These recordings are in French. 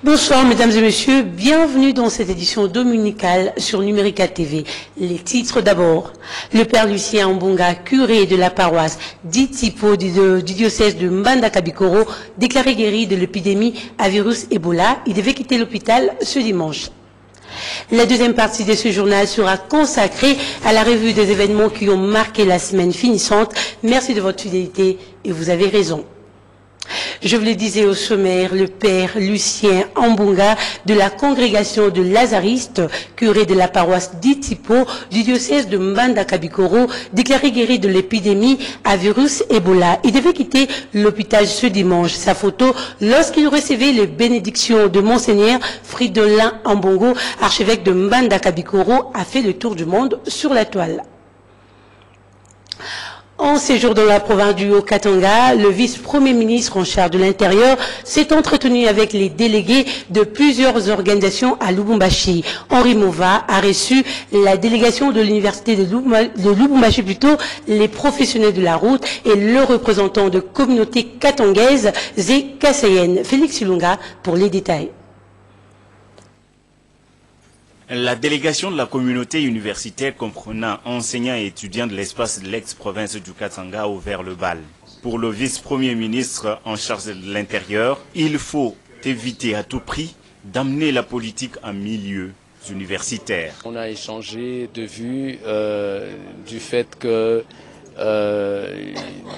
Bonsoir mesdames et messieurs, bienvenue dans cette édition dominicale sur Numérica TV. Les titres d'abord. Le père Lucien Ambonga, curé de la paroisse d'Itipo du diocèse de Mbanda-Kabikoro, déclaré guéri de l'épidémie à virus Ebola. Il devait quitter l'hôpital ce dimanche. La deuxième partie de ce journal sera consacrée à la revue des événements qui ont marqué la semaine finissante. Merci de votre fidélité et vous avez raison. Je vous le disais au sommaire, le père Lucien Ambonga de la congrégation de Lazaristes, curé de la paroisse d'Itipo du diocèse de Mbanda-Kabikoro, déclaré guéri de l'épidémie à virus Ebola. Il devait quitter l'hôpital ce dimanche. Sa photo lorsqu'il recevait les bénédictions de Monseigneur Fridolin Ambongo, archevêque de Mbanda-Kabikoro, a fait le tour du monde sur la toile. En séjour dans la province du Haut-Katanga, le vice-premier ministre en charge de l'Intérieur s'est entretenu avec les délégués de plusieurs organisations à Lubumbashi. Henri Mova a reçu la délégation de l'université de Lubumbashi, les professionnels de la route et le représentant de communautés katangaises et kassayennes. Félix Ilunga pour les détails. La délégation de la communauté universitaire comprenant enseignants et étudiants de l'espace de l'ex-province du Katanga a ouvert le bal. Pour le vice-premier ministre en charge de l'Intérieur, il faut éviter à tout prix d'amener la politique en milieu universitaire. On a échangé de vues du fait que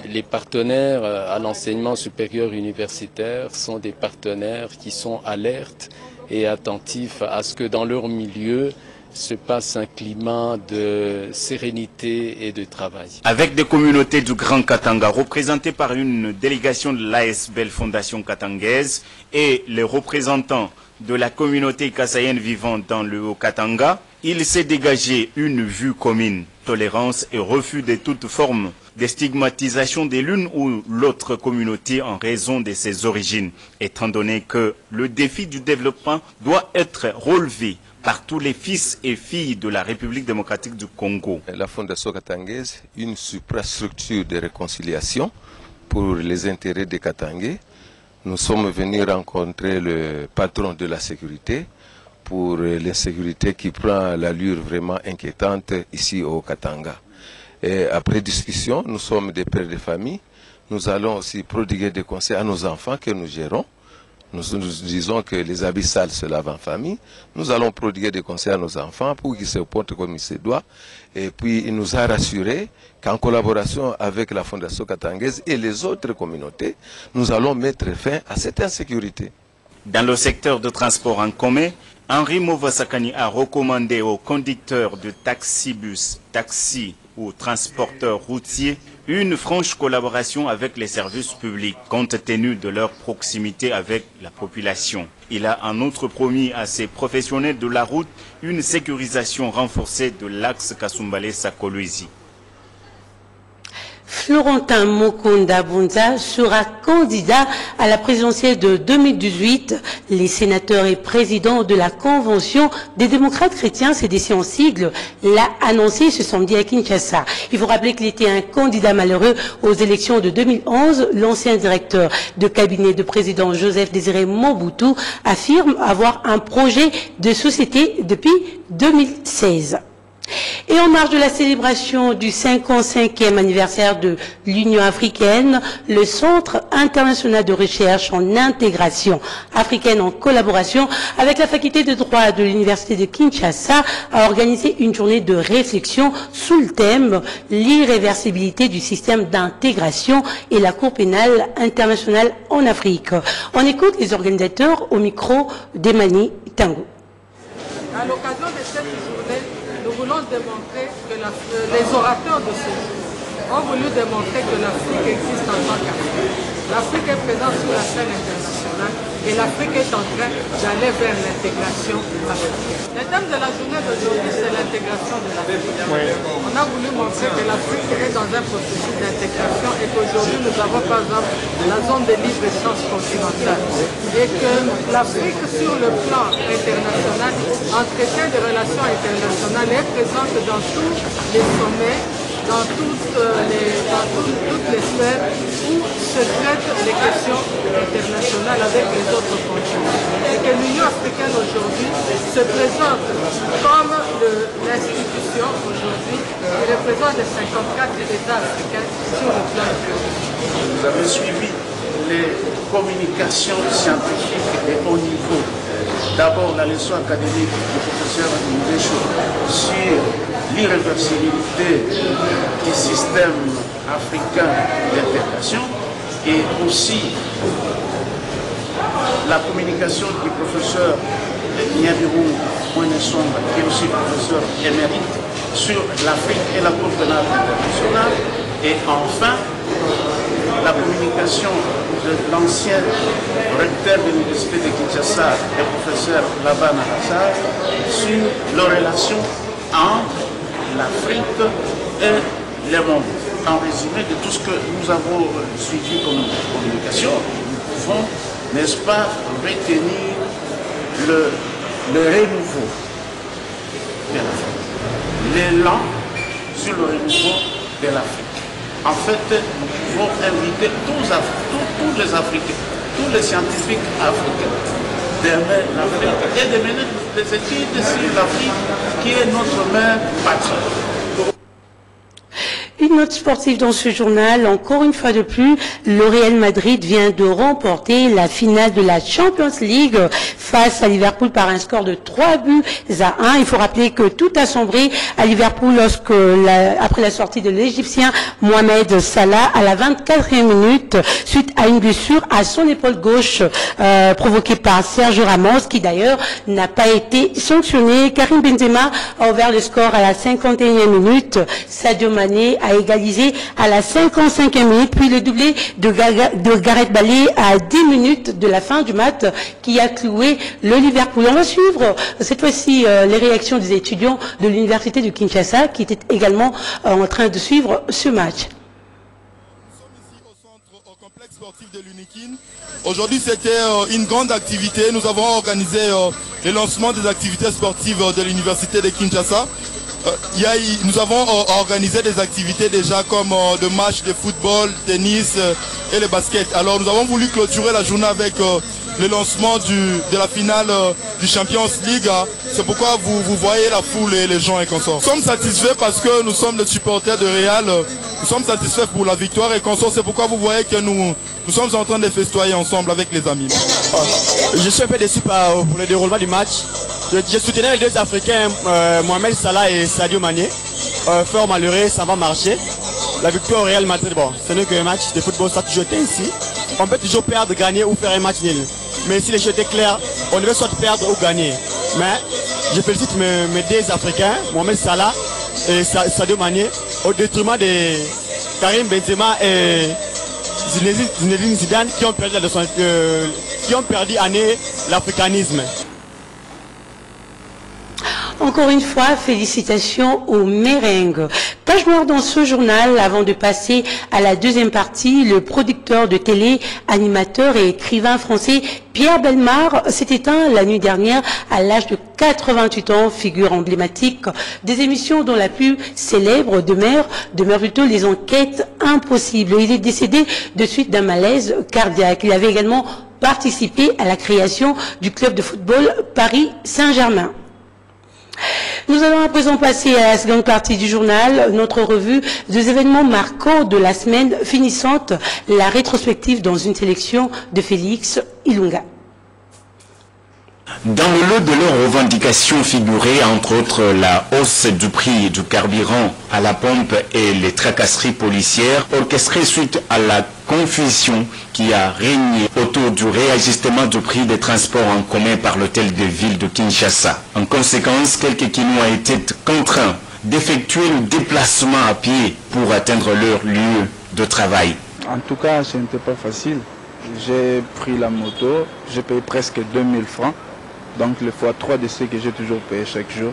les partenaires à l'enseignement supérieur universitaire sont des partenaires qui sont alertes et attentifs à ce que dans leur milieu se passe un climat de sérénité et de travail. Avec des communautés du Grand Katanga représentées par une délégation de l'ASBL Fondation Katangaise et les représentants de la communauté kassayenne vivant dans le Haut-Katanga, il s'est dégagé une vue commune, tolérance et refus de toute forme de stigmatisation de l'une ou l'autre communauté en raison de ses origines, étant donné que le défi du développement doit être relevé par tous les fils et filles de la République démocratique du Congo. La Fondation Katangaise, une suprastructure de réconciliation pour les intérêts des Katangais. Nous sommes venus rencontrer le patron de la sécurité pour l'insécurité qui prend l'allure vraiment inquiétante ici au Katanga. Et après discussion, nous sommes des pères de famille. Nous allons aussi prodiguer des conseils à nos enfants que nous gérons. Nous disons que les habits sales se lavent en famille. Nous allons prodiguer des conseils à nos enfants pour qu'ils se portent comme il se doit. Et puis il nous a rassuré qu'en collaboration avec la Fondation Katangaise et les autres communautés, nous allons mettre fin à cette insécurité. Dans le secteur de transport en commun, Henri Movasakani a recommandé aux conducteurs de taxi-bus, taxis ou transporteurs routiers une franche collaboration avec les services publics, compte tenu de leur proximité avec la population. Il a en outre promis à ces professionnels de la route une sécurisation renforcée de l'axe Kasumbalesa-Kolwezi. Florentin Mokunda Bunza sera candidat à la présidentielle de 2018. Les sénateurs et présidents de la Convention des démocrates chrétiens, CDC en sigle, l'a annoncé ce samedi à Kinshasa. Il faut rappeler qu'il était un candidat malheureux aux élections de 2011. L'ancien directeur de cabinet de président Joseph Désiré Mobutu affirme avoir un projet de société depuis 2016. Et en marge de la célébration du 55e anniversaire de l'Union africaine, le Centre international de recherche en intégration africaine en collaboration avec la faculté de droit de l'Université de Kinshasa a organisé une journée de réflexion sous le thème « L'irréversibilité du système d'intégration et la Cour pénale internationale en Afrique ». On écoute les organisateurs au micro d'Emani Tango. À l'occasion de cette journée, nous voulons démontrer que les orateurs de ce jour ont voulu démontrer que l'Afrique existe en tant qu'Afrique. L'Afrique est présente sur la scène internationale et l'Afrique est en train d'aller vers l'intégration africaine. Le thème de la journée d'aujourd'hui, c'est l'intégration de l'Afrique. On a voulu montrer que l'Afrique est dans un processus d'intégration et qu'aujourd'hui nous avons par exemple la zone de libre-échange continentale et que l'Afrique sur le plan international, entretient des relations internationales, est présente dans tous les sommets, dans toutes les sphères où se traitent les questions internationales avec les autres continents. Et que l'Union africaine aujourd'hui se présente comme l'institution aujourd'hui qui représente les 54 États africains sur le plan économique. Vous avez suivi les communications scientifiques de haut niveau. D'abord la leçon académique du professeur Ndesho sur l'irréversibilité du système africain d'intégration et aussi la communication du professeur Niabiru Mouenesonga, qui est aussi professeur émérite, sur l'Afrique et la Cour pénale internationale. Et enfin, la communication de l'ancien recteur de l'université de Kinshasa, le professeur Laban Alassar, sur les relations entre l'Afrique et le monde. En résumé de tout ce que nous avons suivi comme communication, nous pouvons, n'est-ce pas, retenir le renouveau de l'Afrique, l'élan sur le renouveau de l'Afrique. En fait, nous pouvons inviter tous les Africains, tous les scientifiques africains, d'aimer l'Afrique et de mener des études sur l'Afrique qui est notre mère patrie. Une note sportive dans ce journal, encore une fois de plus, le Real Madrid vient de remporter la finale de la Champions League face à Liverpool par un score de 3-1. Il faut rappeler que tout a sombré à Liverpool après la sortie de l'Égyptien Mohamed Salah à la 24e minute suite à une blessure à son épaule gauche provoquée par Sergio Ramos, qui d'ailleurs n'a pas été sanctionné. Karim Benzema a ouvert le score à la 51e minute. Sadio Mané a égalisé à la 55e minute, puis le doublé de Gareth Bale à 10 minutes de la fin du match qui a cloué le Liverpool. On va suivre cette fois-ci les réactions des étudiants de l'université de Kinshasa qui étaient également en train de suivre ce match. Nous sommes ici au complexe sportif de l'Unikin. Aujourd'hui, c'était une grande activité. Nous avons organisé le lancement des activités sportives de l'université de Kinshasa. Nous avons organisé des activités déjà comme de matchs de football, tennis et le basket. Alors nous avons voulu clôturer la journée avec le lancement de la finale du Champions League. C'est pourquoi vous voyez la foule et les gens et consorts. Nous sommes satisfaits parce que nous sommes les supporters de Real. Nous sommes satisfaits pour la victoire et consorts. C'est pourquoi vous voyez que nous sommes en train de festoyer ensemble avec les amis. Je suis un peu déçu pour le déroulement du match. Je soutenais les deux Africains, Mohamed Salah et Sadio Mané. Fort malheureux, ça va marcher. La victoire au Real Madrid, bon, ce n'est qu'un match de football, ça a toujours été ici. On peut toujours perdre, gagner ou faire un match nul. Mais si les choses étaient clairs, on devait soit perdre ou gagner. Mais je félicite mes deux Africains, Mohamed Salah et Sadio Mané, au détriment de Karim Benzema et Zinedine Zidane qui ont perdu année l'africanisme. Encore une fois, félicitations aux merengues. Page noire dans ce journal, avant de passer à la deuxième partie, le producteur de télé, animateur et écrivain français Pierre Bellemare s'est éteint la nuit dernière à l'âge de 88 ans, figure emblématique des émissions dont la plus célèbre demeure plutôt les enquêtes impossibles. Il est décédé de suite d'un malaise cardiaque. Il avait également participé à la création du club de football Paris Saint-Germain. Nous allons à présent passer à la seconde partie du journal, notre revue des événements marquants de la semaine finissante, la rétrospective dans une sélection de Félix Ilunga. Dans le lot de leurs revendications figurait entre autres la hausse du prix du carburant à la pompe et les tracasseries policières orchestrées suite à la confusion qui a régné autour du réajustement du prix des transports en commun par l'hôtel de ville de Kinshasa. En conséquence, quelques Kinois étaient contraints d'effectuer le déplacement à pied pour atteindre leur lieu de travail. En tout cas, ce n'était pas facile. J'ai pris la moto, j'ai payé presque 2000 francs. Donc le x3 de ce que j'ai toujours payé chaque jour.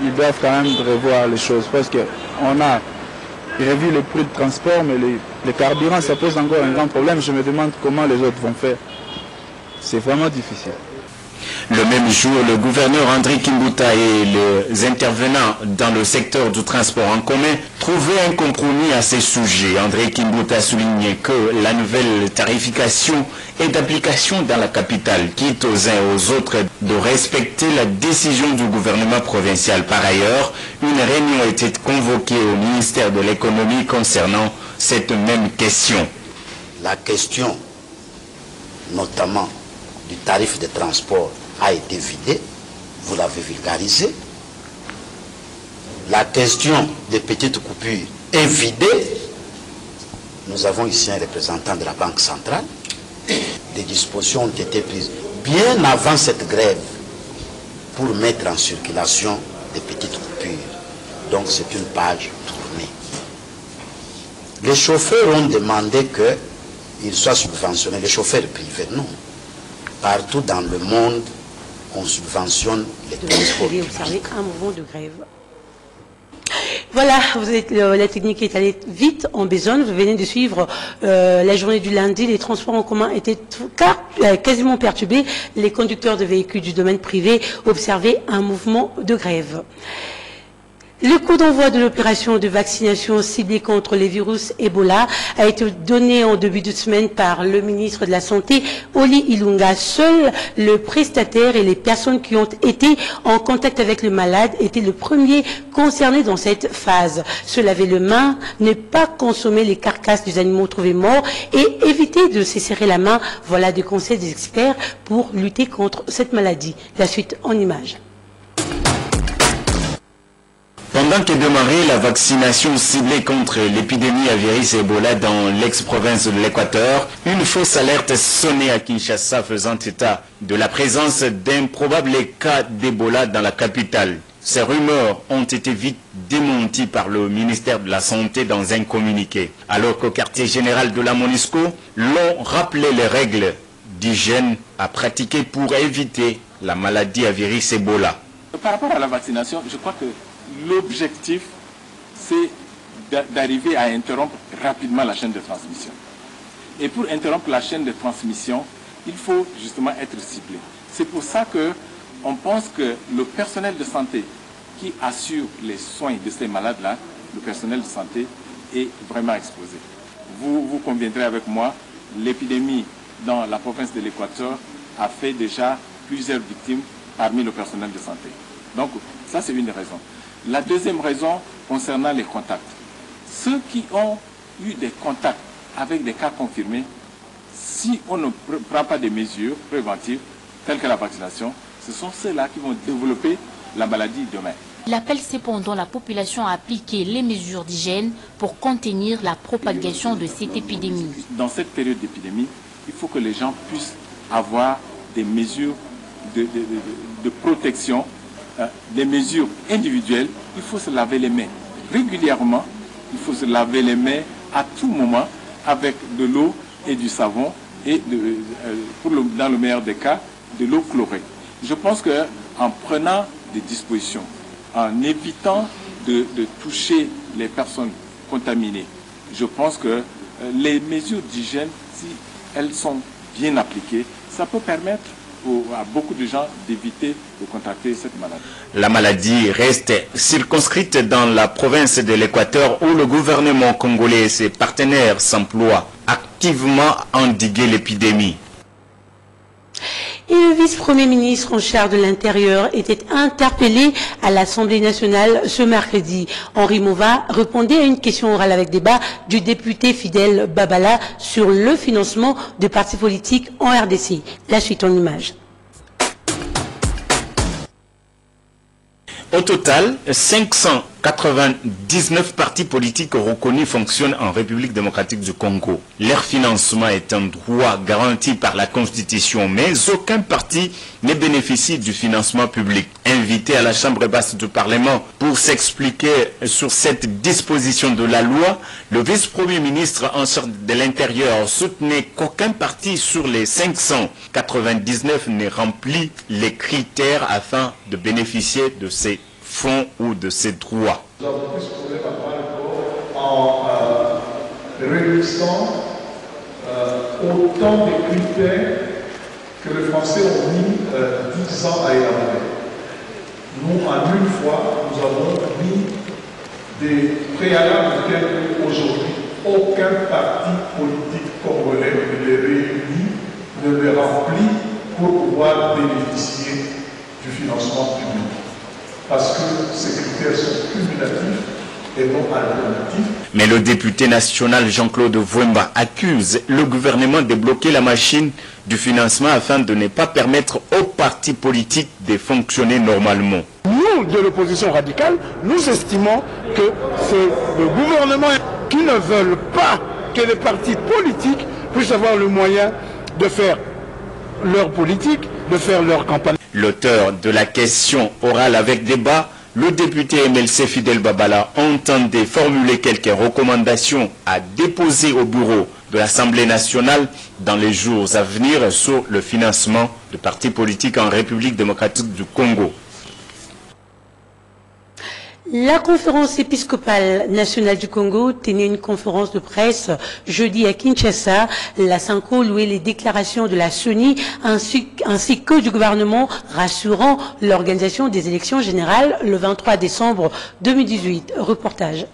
Ils doivent quand même revoir les choses parce qu'on a revu le prix de transport, mais le carburant, ça pose encore un grand problème. Je me demande comment les autres vont faire. C'est vraiment difficile. Le même jour, le gouverneur André Kimbuta et les intervenants dans le secteur du transport en commun trouvaient un compromis à ces sujets. André Kimbuta soulignait que la nouvelle tarification est d'application dans la capitale, quitte aux uns et aux autres de respecter la décision du gouvernement provincial. Par ailleurs, une réunion a été convoquée au ministère de l'économie concernant cette même question. La question, notamment du tarif de transport, a été vidée, vous l'avez vulgarisé. La question des petites coupures est vidée. Nous avons ici un représentant de la Banque centrale. Des dispositions ont été prises bien avant cette grève pour mettre en circulation des petites coupures. Donc c'est une page tournée. Les chauffeurs ont demandé qu'ils soient subventionnés, les chauffeurs privés, non. Partout dans le monde, on subventionne les transports. Vous avez observé un mouvement de grève. Voilà, la technique est allée vite en besogne. Vous venez de suivre la journée du lundi. Les transports en commun étaient quasiment perturbés. Les conducteurs de véhicules du domaine privé observaient un mouvement de grève. Le coup d'envoi de l'opération de vaccination ciblée contre les virus Ebola a été donné en début de semaine par le ministre de la Santé, Oli Ilunga. Seul le prestataire et les personnes qui ont été en contact avec le malade étaient le premier concerné dans cette phase. Se laver les mains, ne pas consommer les carcasses des animaux trouvés morts et éviter de se serrer la main. Voilà des conseils des experts pour lutter contre cette maladie. La suite en images. Pendant que démarrait la vaccination ciblée contre l'épidémie à virus Ebola dans l'ex-province de l'Équateur, une fausse alerte sonnait à Kinshasa faisant état de la présence d'un probable cas d'Ebola dans la capitale. Ces rumeurs ont été vite démenties par le ministère de la Santé dans un communiqué, alors qu'au quartier général de la MONUSCO, l'on rappelait les règles d'hygiène à pratiquer pour éviter la maladie à virus Ebola. Par rapport à la vaccination, je crois que l'objectif, c'est d'arriver à interrompre rapidement la chaîne de transmission. Et pour interrompre la chaîne de transmission, il faut justement être ciblé. C'est pour ça qu'on pense que le personnel de santé qui assure les soins de ces malades-là, le personnel de santé est vraiment exposé. Vous conviendrez avec moi, l'épidémie dans la province de l'Équateur a fait déjà plusieurs victimes parmi le personnel de santé. Donc ça, c'est une raison. La deuxième raison concernant les contacts. Ceux qui ont eu des contacts avec des cas confirmés, si on ne prend pas des mesures préventives telles que la vaccination, ce sont ceux-là qui vont développer la maladie demain. Il appelle cependant la population à appliquer les mesures d'hygiène pour contenir la propagation de cette épidémie. Dans cette période d'épidémie, il faut que les gens puissent avoir des mesures de protection, des mesures individuelles. Il faut se laver les mains régulièrement, il faut se laver les mains à tout moment avec de l'eau et du savon et dans le meilleur des cas, de l'eau chlorée. Je pense qu'en prenant des dispositions, en évitant de toucher les personnes contaminées, je pense que les mesures d'hygiène, si elles sont bien appliquées, ça peut permettre à beaucoup de gens d'éviter de contracter cette maladie. La maladie reste circonscrite dans la province de l'Équateur où le gouvernement congolais et ses partenaires s'emploient activement à endiguer l'épidémie. Et le vice-premier ministre en charge de l'Intérieur était interpellé à l'Assemblée nationale ce mercredi. Henri Mova répondait à une question orale avec débat du député Fidel Babala sur le financement des partis politiques en RDC. La suite en images. Au total, 500 99 partis politiques reconnus fonctionnent en République démocratique du Congo. Leur financement est un droit garanti par la Constitution, mais aucun parti ne bénéficie du financement public. Invité à la Chambre basse du Parlement pour s'expliquer sur cette disposition de la loi, le vice-premier ministre en charge de l'Intérieur soutenait qu'aucun parti sur les 599 ne remplit les critères afin de bénéficier de ces fonds ou de ces droits. Nous avons plus de problèmes en réunissant autant de critères que les Français ont mis 10 ans à élaborer. Nous, en une fois, nous avons mis des préalables tels qu'aujourd'hui, aucun parti politique congolais ne les réunit, ne les remplit pour pouvoir bénéficier du financement public. Parce que ces critères sont cumulatifs et non alternatifs. Mais le député national Jean-Claude Vouemba accuse le gouvernement de bloquer la machine du financement afin de ne pas permettre aux partis politiques de fonctionner normalement. Nous, de l'opposition radicale, nous estimons que c'est le gouvernement qui ne veut pas que les partis politiques puissent avoir le moyen de faire leur politique, de faire leur campagne. L'auteur de la question orale avec débat, le député MLC Fidel Babala, entendait formuler quelques recommandations à déposer au bureau de l'Assemblée nationale dans les jours à venir sur le financement de partis politiques en République démocratique du Congo. La conférence épiscopale nationale du Congo tenait une conférence de presse jeudi à Kinshasa. La SENCO louait les déclarations de la CENI ainsi que du gouvernement rassurant l'organisation des élections générales le 23 décembre 2018. Reportage.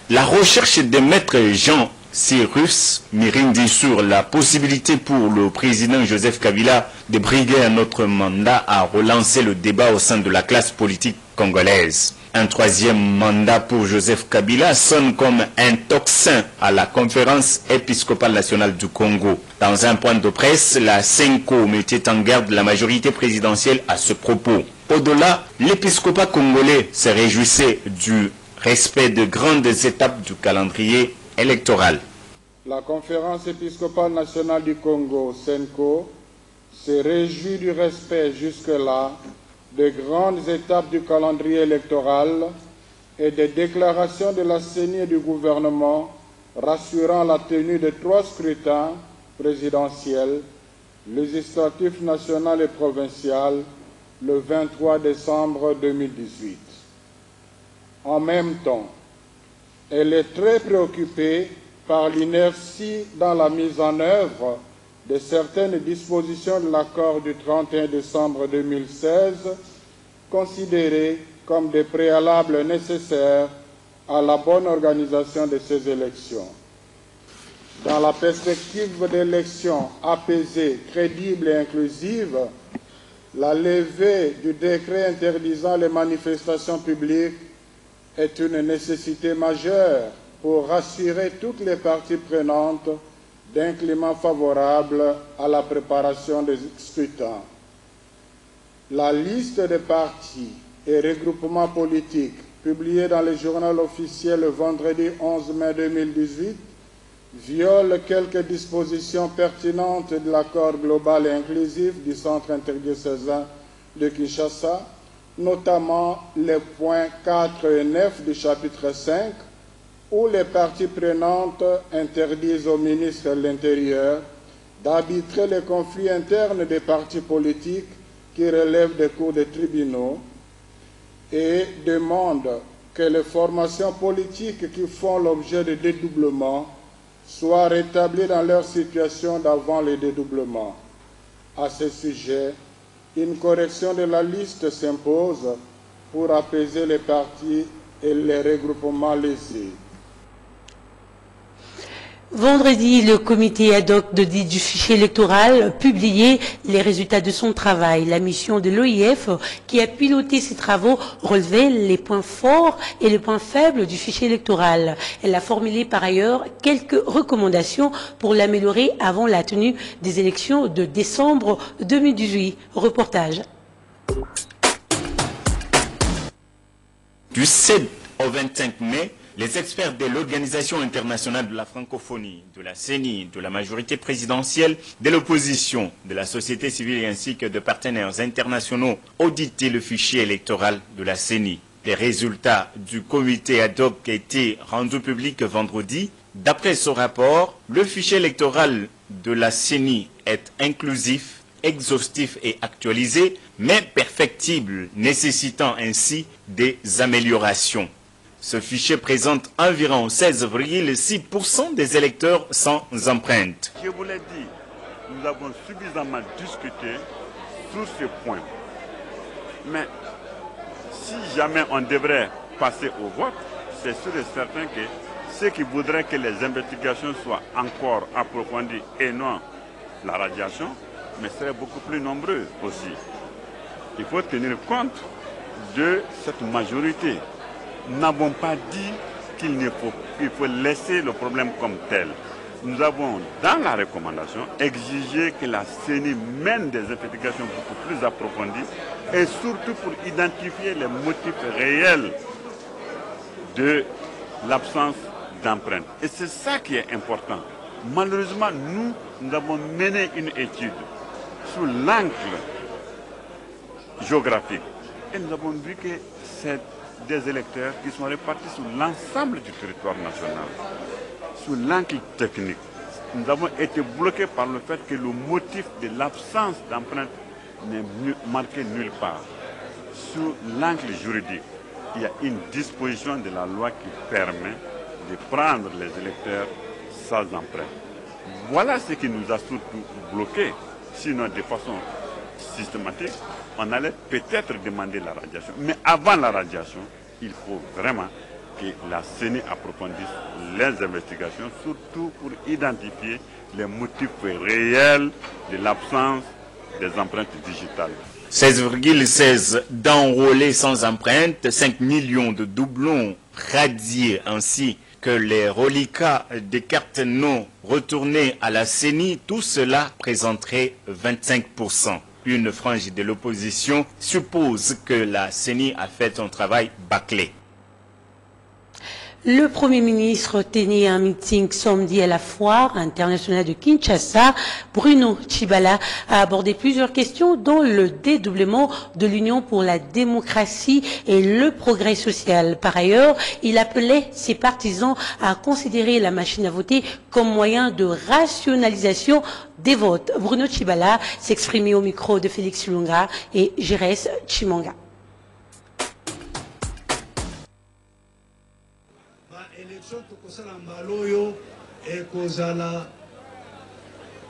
La recherche de maître Jean Cyrus Mirindi sur la possibilité pour le président Joseph Kabila de briguer un autre mandat a relancé le débat au sein de la classe politique congolaise. Un troisième mandat pour Joseph Kabila sonne comme un tocsin à la conférence épiscopale nationale du Congo. Dans un point de presse, la SENCO mettait en garde la majorité présidentielle à ce propos. Au-delà, l'épiscopat congolais se réjouissait du respect de grandes étapes du calendrier électoral. La conférence épiscopale nationale du Congo, SENCO, se réjouit du respect jusque-là des grandes étapes du calendrier électoral et des déclarations de la CENI et du gouvernement rassurant la tenue de 3 scrutins présidentiels, législatifs national et provincial, le 23 décembre 2018. En même temps, elle est très préoccupée par l'inertie dans la mise en œuvre de certaines dispositions de l'accord du 31 décembre 2016, considérées comme des préalables nécessaires à la bonne organisation de ces élections. Dans la perspective d'élections apaisées, crédibles et inclusives, la levée du décret interdisant les manifestations publiques est une nécessité majeure pour rassurer toutes les parties prenantes d'un climat favorable à la préparation des scrutins. La liste des partis et regroupements politiques publiée dans le journal officiel le vendredi 11 mai 2018 viole quelques dispositions pertinentes de l'accord global et inclusif du Centre interdiocésain de Kinshasa, notamment les points 4 et 9 du chapitre 5, où les parties prenantes interdisent au ministre de l'Intérieur d'arbitrer les conflits internes des partis politiques qui relèvent des cours des tribunaux et demandent que les formations politiques qui font l'objet de dédoublement soient rétablies dans leur situation d'avant le dédoublement. À ce sujet, une correction de la liste s'impose pour apaiser les partis et les regroupements lésés. Vendredi, le comité ad hoc du fichier électoral publiait les résultats de son travail. La mission de l'OIF, qui a piloté ses travaux, relevait les points forts et les points faibles du fichier électoral. Elle a formulé par ailleurs quelques recommandations pour l'améliorer avant la tenue des élections de décembre 2018. Reportage. Du 7 au 25 mai, les experts de l'Organisation internationale de la francophonie, de la CENI, de la majorité présidentielle, de l'opposition, de la société civile ainsi que de partenaires internationaux auditaient le fichier électoral de la CENI. Les résultats du comité ad hoc ont été rendus publics vendredi. D'après ce rapport, le fichier électoral de la CENI est inclusif, exhaustif et actualisé, mais perfectible, nécessitant ainsi des améliorations. Ce fichier présente environ 16,6% des électeurs sans empreinte. Je vous l'ai dit, nous avons suffisamment discuté sur ce point. Mais si jamais on devrait passer au vote, c'est sûr et certain que ceux qui voudraient que les investigations soient encore approfondies et non la radiation, mais seraient beaucoup plus nombreux aussi. Il faut tenir compte de cette majorité. Nous n'avons pas dit qu'il faut laisser le problème comme tel. Nous avons, dans la recommandation, exigé que la CENI mène des investigations beaucoup plus approfondies et surtout pour identifier les motifs réels de l'absence d'empreinte. Et c'est ça qui est important. Malheureusement, nous avons mené une étude sous l'angle géographique et nous avons vu que c'est des électeurs qui sont répartis sur l'ensemble du territoire national. Sous l'angle technique, nous avons été bloqués par le fait que le motif de l'absence d'empreinte n'est marqué nulle part. Sous l'angle juridique, il y a une disposition de la loi qui permet de prendre les électeurs sans empreinte. Voilà ce qui nous a surtout bloqués. Sinon, de façon systématique, on allait peut-être demander la radiation. Mais avant la radiation, il faut vraiment que la CENI approfondisse les investigations, surtout pour identifier les motifs réels de l'absence des empreintes digitales. 16,16 d'enrôlés sans empreinte, 5 millions de doublons radiés ainsi que les reliquats des cartes non retournées à la CENI, tout cela présenterait 25%. Une frange de l'opposition suppose que la CENI a fait son travail bâclé. Le Premier ministre tenait un meeting samedi à la foire internationale de Kinshasa. Bruno Tshibala a abordé plusieurs questions dont le dédoublement de l'Union pour la démocratie et le progrès social. Par ailleurs, il appelait ses partisans à considérer la machine à voter comme moyen de rationalisation des votes. Bruno Tshibala s'exprimait au micro de Félix Lunga et Jérès Chimanga.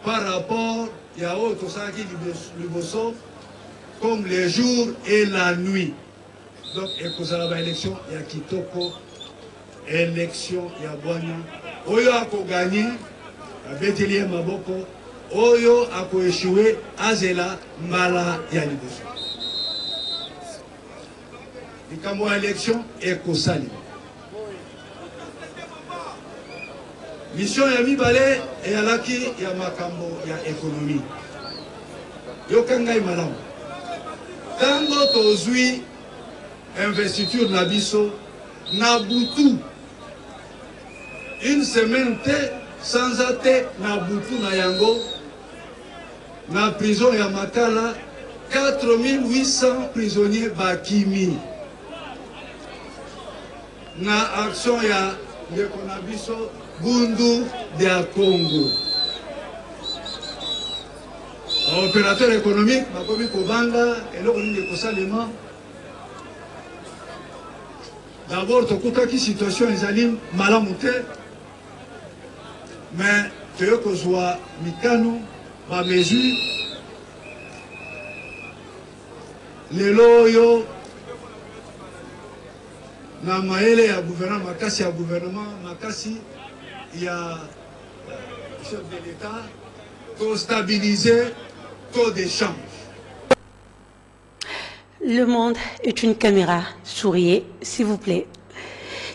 Par rapport à autre comme les jours et la nuit. Donc, élection, il y a Kitoko, élection, il y a Boigna. Oyo a gagné, a Bétélier Maboko, Oyo a échoué, Azela, Mala, Yaliboso. Il y a élection et Kosali. Mission ya mibale et alaki ya makambo ya économie. Yokangai malamu. Tango tozui investiture na biso na butu. Une semaine te sans ate na butu na yango na prison ya Makala 4800 prisonniers bakimi. Na action ya Lekonabiso Bundu de Congo. Opérateur économique, Makomi Kobanga, et là on est Kosalema. D'abord, Tokukaki situation Ezalim Malamute, mais Théo soit Mikano, ma mesure, les loyaux. Na maele ya gouvernement, makasi ya gouvernement, makasi ya chef de l'État, pour stabiliser taux d'échange. Le monde est une caméra. Souriez, s'il vous plaît.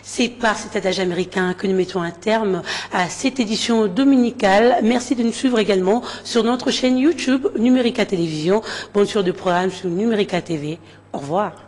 C'est par cet adage américain que nous mettons un terme à cette édition dominicale. Merci de nous suivre également sur notre chaîne YouTube Numérica Télévision. Bonne suite de programme sur Numérica TV. Au revoir.